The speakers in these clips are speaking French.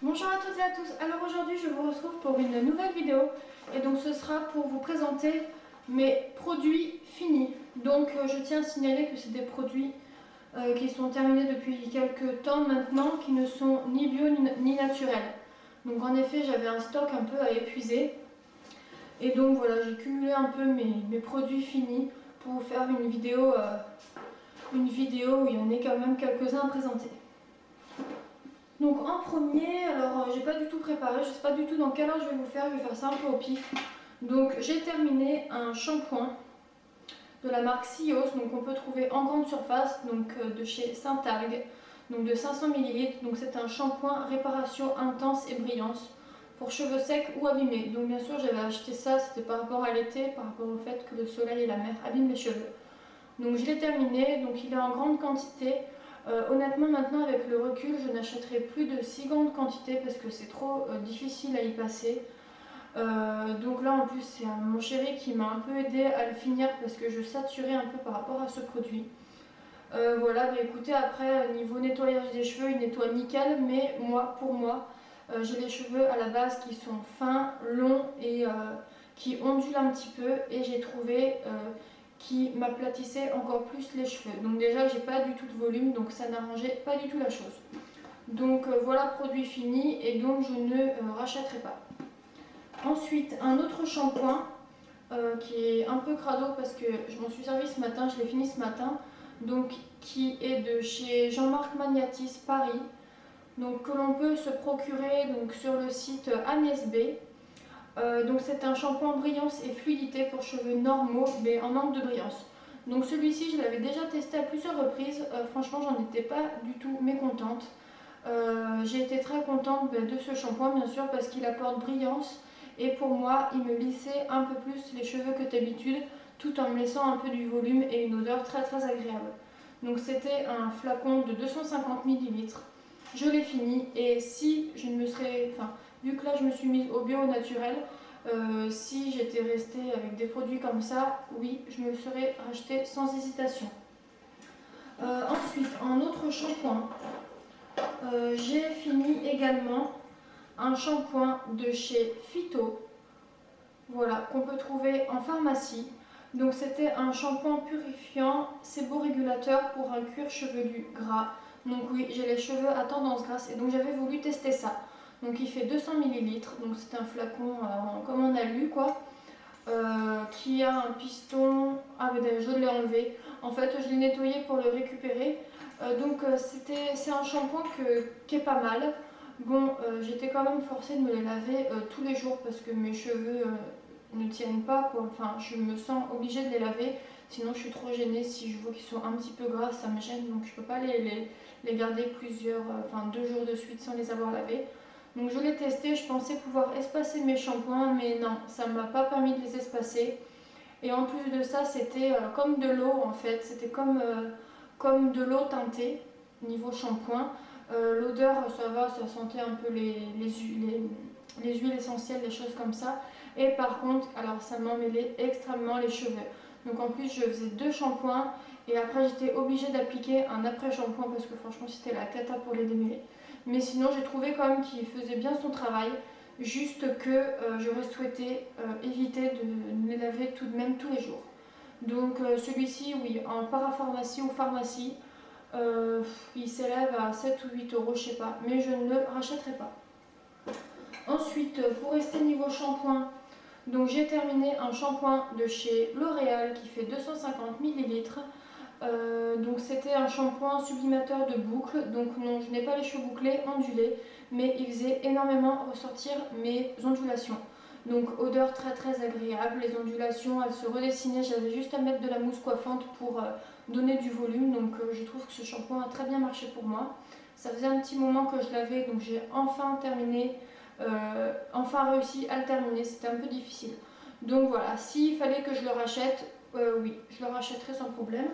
Bonjour à toutes et à tous, alors aujourd'hui je vous retrouve pour une nouvelle vidéo et donc ce sera pour vous présenter mes produits finis. Donc je tiens à signaler que c'est des produits qui sont terminés depuis quelques temps maintenant, qui ne sont ni bio ni naturels. Donc en effet j'avais un stock un peu à épuiser et donc voilà, j'ai cumulé un peu mes produits finis pour vous faire une vidéo où il y en a quand même quelques-uns à présenter. Donc en premier, alors j'ai pas du tout préparé, je sais pas du tout dans quelle heure je vais vous faire, je vais faire ça un peu au pif. Donc j'ai terminé un shampoing de la marque Sios, donc on peut trouver en grande surface, donc de chez Saint-Algue, donc de 500 ml. Donc c'est un shampoing réparation intense et brillance pour cheveux secs ou abîmés. Donc bien sûr j'avais acheté ça, c'était par rapport à l'été, par rapport au fait que le soleil et la mer abîment les cheveux. Donc je l'ai terminé, donc il est en grande quantité. Honnêtement maintenant avec le recul je n'achèterai plus de si grande quantité parce que c'est trop difficile à y passer. Donc là en plus c'est mon chéri qui m'a un peu aidé à le finir parce que je saturais un peu par rapport à ce produit. Voilà, bah écoutez, après niveau nettoyage des cheveux il nettoie nickel, mais pour moi j'ai les cheveux à la base qui sont fins, longs et qui ondulent un petit peu, et j'ai trouvé qui m'aplatissait encore plus les cheveux. Donc déjà j'ai pas du tout de volume, donc ça n'arrangeait pas du tout la chose. Donc voilà, produit fini, et donc je ne rachèterai pas. Ensuite un autre shampoing qui est un peu crado parce que je m'en suis servi ce matin, je l'ai fini ce matin, donc qui est de chez Jean-Marc Magnatis Paris, donc que l'on peut se procurer donc sur le site Agnès B. Donc c'est un shampoing brillance et fluidité pour cheveux normaux mais en manque de brillance. Donc celui-ci je l'avais déjà testé à plusieurs reprises, franchement j'en étais pas du tout mécontente. J'ai été très contente de ce shampoing bien sûr parce qu'il apporte brillance, et pour moi il me lissait un peu plus les cheveux que d'habitude tout en me laissant un peu du volume et une odeur très très agréable. Donc c'était un flacon de 250 ml. Je l'ai fini, et si je me serais, vu que là je me suis mise au bio au naturel, si j'étais restée avec des produits comme ça, oui, je me le serais racheté sans hésitation. Ensuite, en autre shampoing, j'ai fini également un shampoing de chez Phyto, voilà, qu'on peut trouver en pharmacie. Donc c'était un shampoing purifiant séborégulateur pour un cuir chevelu gras. Donc oui, j'ai les cheveux à tendance grasse et donc j'avais voulu tester ça. Donc il fait 200 ml, donc c'est un flacon comme on a lu quoi, qui a un piston. Ah mais d'ailleurs je l'ai enlevé. En fait je l'ai nettoyé pour le récupérer. C'est un shampoing qui est pas mal. Bon, j'étais quand même forcée de me les laver tous les jours parce que mes cheveux ne tiennent pas quoi. Enfin, je me sens obligée de les laver, sinon je suis trop gênée. Si je vois qu'ils sont un petit peu gras, ça me gêne, donc je peux pas les garder 2 jours de suite sans les avoir lavés. Donc je l'ai testé, je pensais pouvoir espacer mes shampoings, mais non, ça ne m'a pas permis de les espacer. Et en plus de ça, c'était comme de l'eau en fait, c'était comme de l'eau teintée niveau shampoing. L'odeur, ça va, ça sentait un peu les huiles essentielles, les choses comme ça. Et par contre, alors ça m'emmêlait extrêmement les cheveux. Donc en plus, je faisais 2 shampoings et après j'étais obligée d'appliquer un après-shampoing parce que franchement, c'était la cata pour les démêler. Mais sinon, j'ai trouvé quand même qu'il faisait bien son travail. Juste que j'aurais souhaité éviter de les laver tout de même tous les jours. Donc celui-ci, oui, en parapharmacie ou pharmacie, il s'élève à 7 ou 8 euros, je sais pas, mais je ne le rachèterai pas. Ensuite, pour rester niveau shampoing, donc j'ai terminé un shampoing de chez L'Oréal qui fait 250 ml. Donc c'était un shampoing sublimateur de boucles, donc non, je n'ai pas les cheveux bouclés, ondulés, mais il faisait énormément ressortir mes ondulations. Donc odeur très très agréable, les ondulations elles se redessinaient, j'avais juste à mettre de la mousse coiffante pour donner du volume, donc je trouve que ce shampoing a très bien marché pour moi. Ça faisait un petit moment que je l'avais, donc j'ai enfin terminé, enfin réussi à le terminer, c'était un peu difficile. Donc voilà, s'il fallait que je le rachète, oui, je le rachèterai sans problème.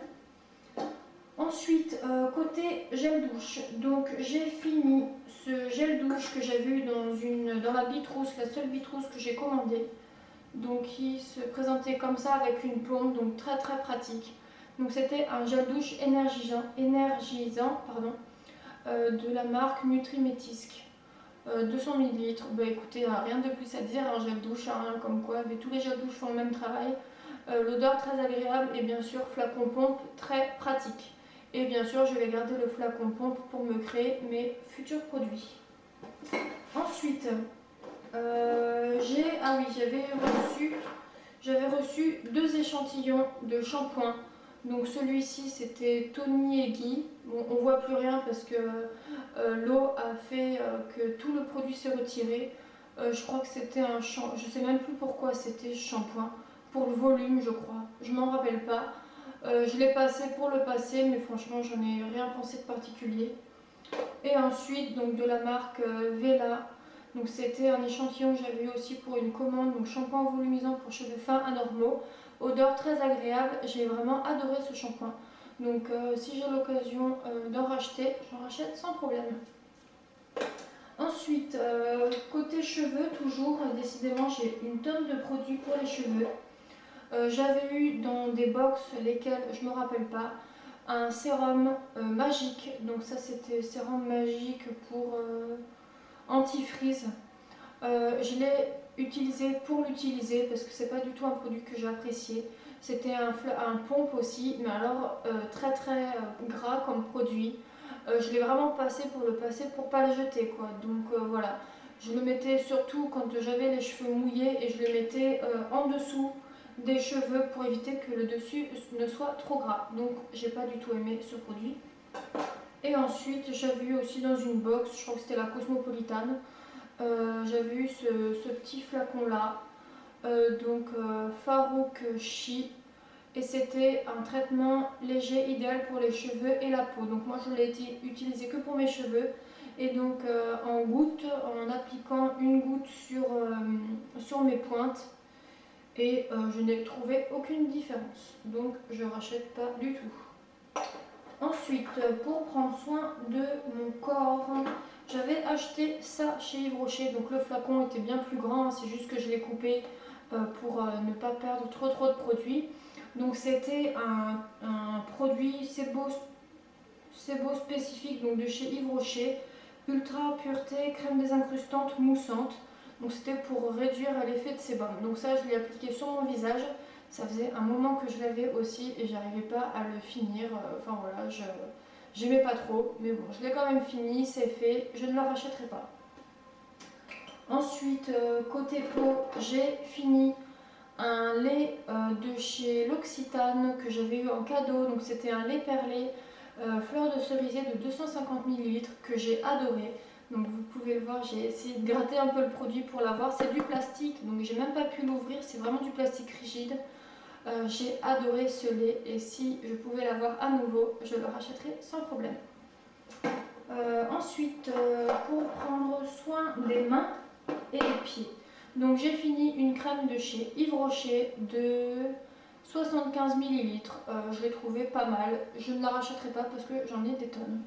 Ensuite, côté gel douche, donc j'ai fini ce gel douche que j'avais eu dans la Bitrousse, la seule Bitrousse que j'ai commandée. Donc qui se présentait comme ça avec une pompe, donc très très pratique. Donc c'était un gel douche énergisant, de la marque Nutrimétisque. 200 ml. Bah écoutez, rien de plus à dire, un gel douche, hein, comme quoi mais tous les gels douche font le même travail. L'odeur très agréable et bien sûr flacon pompe très pratique. Et bien sûr je vais garder le flacon pompe pour me créer mes futurs produits. Ensuite, ah oui, j'avais reçu 2 échantillons de shampoing. Donc celui-ci c'était Tony et Guy. Bon, on voit plus rien parce que l'eau a fait que tout le produit s'est retiré. Je crois que c'était un shampoing, je sais même plus pourquoi c'était shampoing. Pour le volume je crois, je m'en rappelle pas. Je l'ai passé pour le passer mais franchement j'en ai rien pensé de particulier. Et ensuite donc de la marque Vela. Donc c'était un échantillon que j'avais eu aussi pour une commande, donc shampoing volumisant pour cheveux fins anormaux, odeur très agréable, j'ai vraiment adoré ce shampoing. Donc si j'ai l'occasion d'en racheter, j'en rachète sans problème. Ensuite, côté cheveux, toujours, décidément j'ai une tonne de produits pour les cheveux. J'avais eu dans des box, lesquels je me rappelle pas, un sérum magique. Donc ça c'était sérum magique pour anti-frizz. Je l'ai utilisé pour l'utiliser parce que c'est pas du tout un produit que j'ai apprécié. C'était un pompe aussi, mais alors très gras comme produit. Je l'ai vraiment passé pour pas le jeter quoi. Donc voilà, je le mettais surtout quand j'avais les cheveux mouillés et je le mettais en dessous des cheveux pour éviter que le dessus ne soit trop gras. Donc j'ai pas du tout aimé ce produit. Et ensuite j'avais eu aussi dans une box, je crois que c'était la Cosmopolitan. J'avais eu ce petit flacon là, Farouk Chi, et c'était un traitement léger idéal pour les cheveux et la peau. Donc moi je l'ai utilisé que pour mes cheveux et donc en goutte, en appliquant une goutte sur mes pointes et je n'ai trouvé aucune différence. Donc je rachète pas du tout. Ensuite, pour prendre soin de mon corps, j'avais acheté ça chez Yves Rocher. Donc le flacon était bien plus grand, c'est juste que je l'ai coupé pour ne pas perdre trop de produits. Donc c'était un produit Sebo spécifique donc de chez Yves Rocher, ultra pureté, crème désincrustante moussante. Donc c'était pour réduire l'effet de sébum. Donc ça je l'ai appliqué sur mon visage. Ça faisait un moment que je l'avais aussi et j'arrivais pas à le finir. Enfin voilà, j'aimais pas trop. Mais bon, je l'ai quand même fini, c'est fait. Je ne le rachèterai pas. Ensuite, côté peau, j'ai fini un lait de chez L'Occitane que j'avais eu en cadeau. Donc c'était un lait perlé fleur de cerisier de 250 ml que j'ai adoré. Donc vous pouvez le voir, j'ai essayé de gratter un peu le produit pour l'avoir. C'est du plastique, donc j'ai même pas pu l'ouvrir, c'est vraiment du plastique rigide. J'ai adoré ce lait et si je pouvais l'avoir à nouveau, je le rachèterais sans problème. Ensuite, pour prendre soin des mains et des pieds. Donc j'ai fini une crème de chez Yves Rocher de 75 ml. Je l'ai trouvée pas mal. Je ne la rachèterai pas parce que j'en ai des tonnes.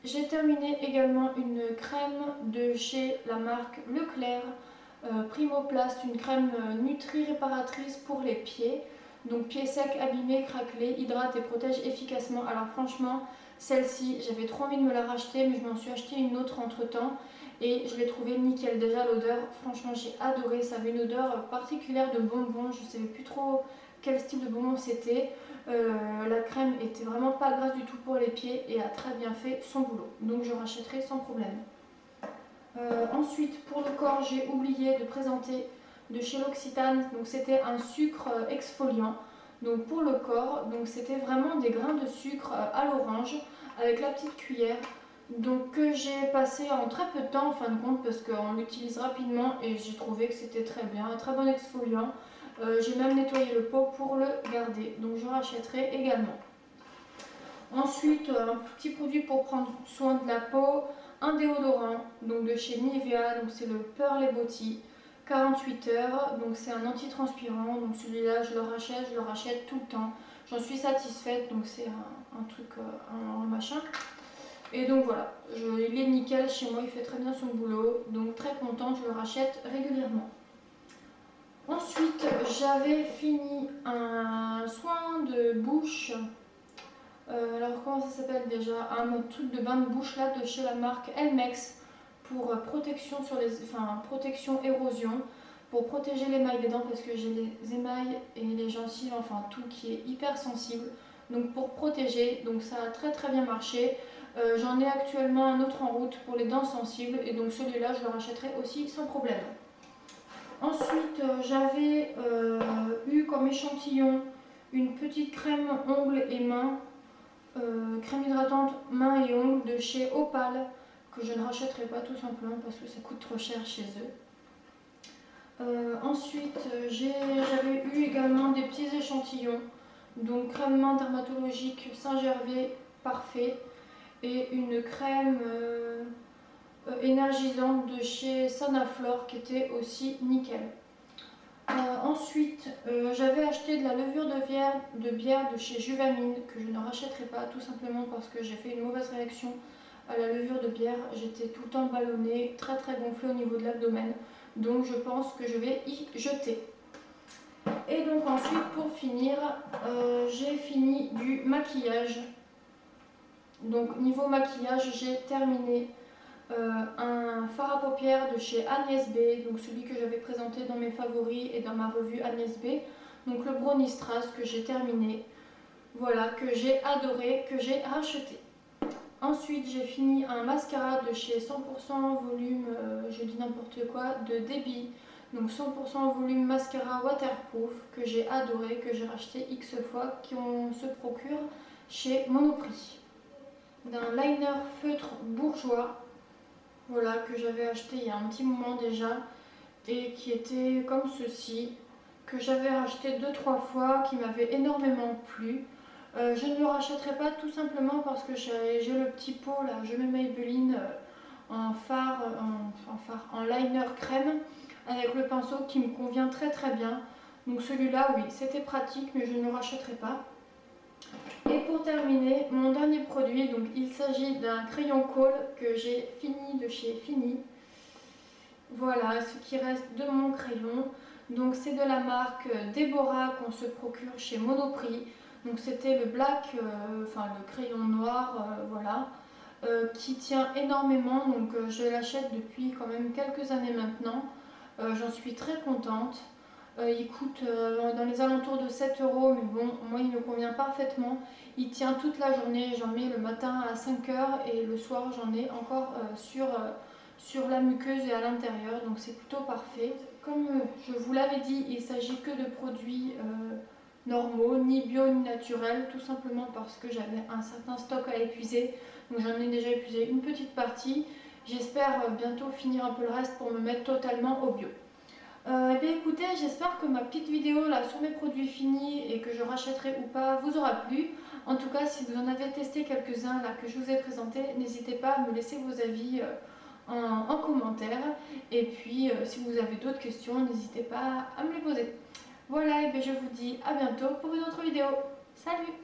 J'ai terminé également une crème de chez la marque Leclerc, Primoplast, une crème nutri-réparatrice pour les pieds. Donc pieds secs, abîmés, craquelés, hydrate et protège efficacement. Alors franchement, celle-ci, j'avais trop envie de me la racheter, mais je m'en suis acheté une autre entre temps et je l'ai trouvée nickel. Déjà l'odeur, franchement j'ai adoré, ça avait une odeur particulière de bonbon, je ne savais plus trop quel style de bonbon c'était. La crème était vraiment pas grasse du tout pour les pieds et a très bien fait son boulot. Donc je rachèterai sans problème. Ensuite pour le corps, j'ai oublié de présenter de chez L'Occitane. Donc c'était un sucre exfoliant. Donc pour le corps, donc c'était vraiment des grains de sucre à l'orange avec la petite cuillère. Donc que j'ai passé en très peu de temps en fin de compte parce qu'on l'utilise rapidement et j'ai trouvé que c'était très bien, un très bon exfoliant. J'ai même nettoyé le pot pour le garder, donc je rachèterai également. Ensuite, un petit produit pour prendre soin de la peau, un déodorant donc de chez Nivea, donc c'est le Pearl Body, 48 heures, donc c'est un anti-transpirant, donc celui-là je le rachète tout le temps. J'en suis satisfaite, donc c'est un truc, un machin. Et donc voilà, il est nickel chez moi, il fait très bien son boulot, donc très contente, je le rachète régulièrement. Ensuite, j'avais fini un soin de bouche. Alors comment ça s'appelle déjà? Un truc de bain de bouche là de chez la marque Elmex pour protection sur protection érosion, pour protéger l'émail des dents parce que j'ai les émails et les gencives, enfin tout qui est hyper sensible. Donc pour protéger, donc ça a très bien marché. J'en ai actuellement un autre en route pour les dents sensibles et donc celui-là je le rachèterai aussi sans problème. Ensuite j'avais eu comme échantillon une petite crème ongles et mains, crème hydratante mains et ongles de chez Opal, que je ne rachèterai pas tout simplement parce que ça coûte trop cher chez eux. Ensuite j'avais eu également des petits échantillons, donc crème main dermatologique Saint-Gervais parfait et une crème énergisante de chez Sanaflore qui était aussi nickel. Ensuite j'avais acheté de la levure de bière de chez Juvamine que je ne rachèterai pas tout simplement parce que j'ai fait une mauvaise réaction à la levure de bière. J'étais tout le temps ballonnée, très gonflée au niveau de l'abdomen, donc je pense que je vais y jeter. Et donc ensuite pour finir j'ai fini du maquillage. Donc niveau maquillage j'ai terminé un fard à paupières de chez Agnès B, donc celui que j'avais présenté dans mes favoris et dans ma revue Agnès B, donc le Brownie Strass que j'ai terminé, voilà, que j'ai adoré, que j'ai racheté. Ensuite j'ai fini un mascara de chez 100% volume, je dis n'importe quoi, de Debbie, donc 100% volume mascara waterproof que j'ai adoré, que j'ai racheté X fois, qu'on se procure chez Monoprix. D'un liner feutre bourgeois, voilà, que j'avais acheté il y a un petit moment déjà et qui était comme ceci, que j'avais acheté 2-3 fois, qui m'avait énormément plu. Je ne le rachèterai pas tout simplement parce que j'ai le petit pot là, je mets Maybelline en liner crème avec le pinceau qui me convient très bien. Donc celui-là oui, c'était pratique mais je ne le rachèterai pas. Et pour terminer, mon dernier produit, donc il s'agit d'un crayon Kohl que j'ai fini de chez Fini. Voilà ce qui reste de mon crayon. Donc c'est de la marque Deborah qu'on se procure chez Monoprix. Donc c'était le black, le crayon noir, voilà, qui tient énormément. Donc je l'achète depuis quand même quelques années maintenant. J'en suis très contente. Il coûte dans les alentours de 7 €, mais bon, moi il me convient parfaitement. Il tient toute la journée, j'en mets le matin à 5 h et le soir j'en ai encore sur la muqueuse et à l'intérieur, donc c'est plutôt parfait. Comme je vous l'avais dit, il ne s'agit que de produits normaux, ni bio ni naturels, tout simplement parce que j'avais un certain stock à épuiser, donc j'en ai déjà épuisé une petite partie. J'espère bientôt finir un peu le reste pour me mettre totalement au bio. Eh bien écoutez, j'espère que ma petite vidéo là sur mes produits finis et que je rachèterai ou pas vous aura plu. En tout cas, si vous en avez testé quelques-uns là que je vous ai présentés, n'hésitez pas à me laisser vos avis en commentaire. Et puis si vous avez d'autres questions, n'hésitez pas à me les poser. Voilà, et bien je vous dis à bientôt pour une autre vidéo. Salut!